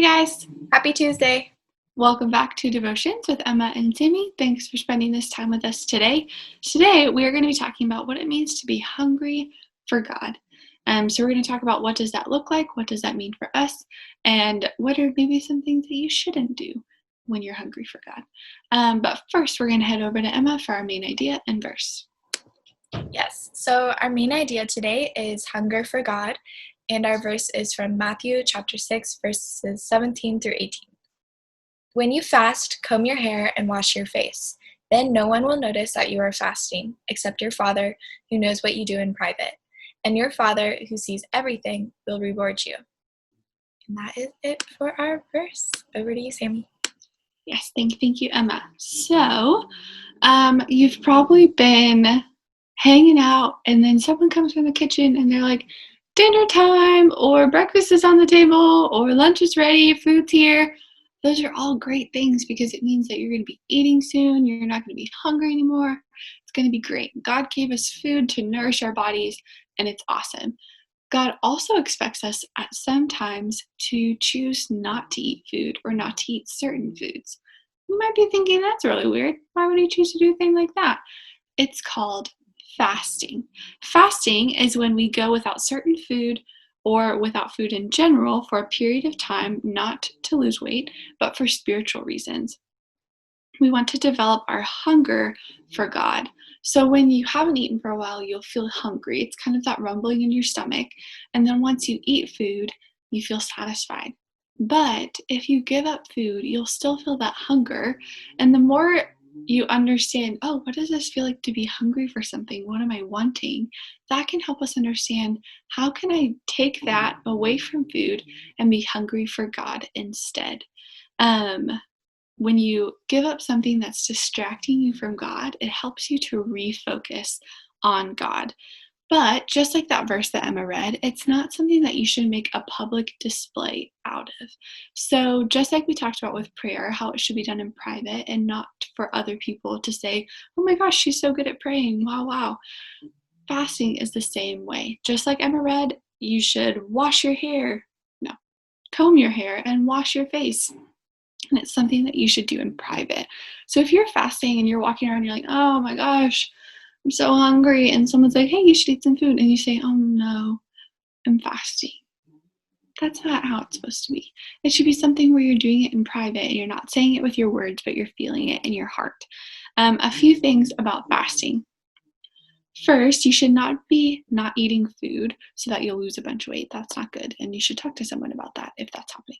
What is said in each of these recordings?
Hey guys, Happy Tuesday. welcome back to Devotions with Emma and Timmy. Thanks for spending this time with us today. Today we are going to be talking about what it means to be hungry for God. So we're going to talk about what does that look like, what does that mean for us, and what are maybe some things that you shouldn't do when you're hungry for God. But first we're going to head over to Emma for our main idea and verse. Yes, so our main idea today is hunger for God, and our verse is from Matthew chapter 6, verses 17 through 18. When you fast, comb your hair and wash your face. Then no one will notice that you are fasting, except your Father, who knows what you do in private. And your Father, who sees everything, will reward you. And that is it for our verse. Over to you, Sammy. Yes, thank you, Emma. So, you've probably been hanging out, and then someone comes from the kitchen and they're like, dinner time, or breakfast is on the table, or lunch is ready, food's here. Those are all great things because it means that you're going to be eating soon. You're not going to be hungry anymore. It's going to be great. God gave us food to nourish our bodies, and it's awesome. God also expects us at some times to choose not to eat food or not to eat certain foods. You might be thinking, that's really weird. Why would he choose to do a thing like that? It's called fasting. Fasting is when we go without certain food or without food in general for a period of time, not to lose weight, but for spiritual reasons. We want to develop our hunger for God. So when you haven't eaten for a while, you'll feel hungry. It's kind of that rumbling in your stomach. And then once you eat food, you feel satisfied. But if you give up food, you'll still feel that hunger. And the more you understand, oh, what does this feel like to be hungry for something? What am I wanting? That can help us understand, how can I take that away from food and be hungry for God instead? Um, when you give up something that's distracting you from God, it helps you to refocus on God. But just like that verse that Emma read, it's not something that you should make a public display out of. So, just like we talked about with prayer, how it should be done in private and not for other people to say, oh my gosh, she's so good at praying. Wow, wow. Fasting is the same way. Just like Emma read, you should wash your hair. No, comb your hair and wash your face. And it's something that you should do in private. So if you're fasting and you're walking around, you're like, oh my gosh, I'm so hungry. And someone's like, hey, you should eat some food. And you say, oh no, I'm fasting. That's not how it's supposed to be. It should be something where you're doing it in private and you're not saying it with your words, but you're feeling it in your heart. A few things about fasting. First, you should not be not eating food so that you'll lose a bunch of weight. That's not good. And you should talk to someone about that if that's happening.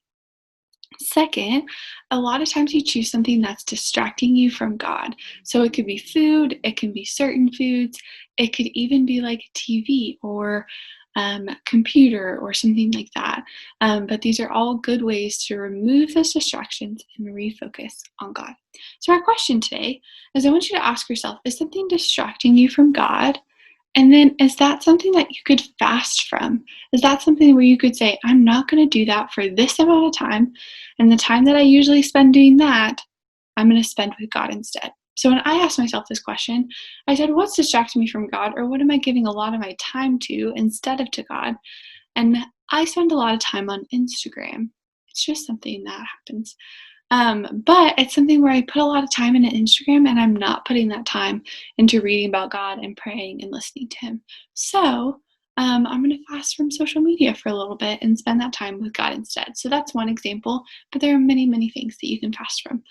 Second, a lot of times you choose something that's distracting you from God. So it could be food, it can be certain foods, it could even be like TV or computer or something like that. But these are all good ways to remove those distractions and refocus on God. So, our question today is, I want you to ask yourself, is something distracting you from God? And then, is that something that you could fast from? Is that something where you could say, I'm not going to do that for this amount of time, and the time that I usually spend doing that, I'm going to spend with God instead? So when I asked myself this question, I said, what's distracting me from God, or what am I giving a lot of my time to instead of to God? And I spend a lot of time on Instagram. It's just something that happens. But it's something where I put a lot of time into Instagram, and I'm not putting that time into reading about God and praying and listening to Him. So I'm going to fast from social media for a little bit and spend that time with God instead. So that's one example, but there are many, many things that you can fast from.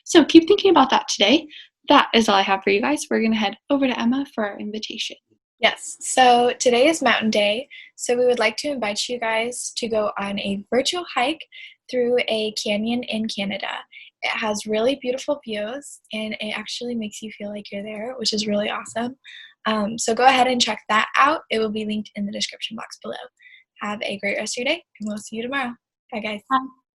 So keep thinking about that today. That is all I have for you guys. We're going to head over to Emma for our invitation. Yes, so today is Mountain Day, so we would like to invite you guys to go on a virtual hike through a canyon in Canada. It has really beautiful views, and it actually makes you feel like you're there, which is really awesome. So go ahead and check that out. It will be linked in the description box below. Have a great rest of your day, and we'll see you tomorrow. Bye, guys. Bye.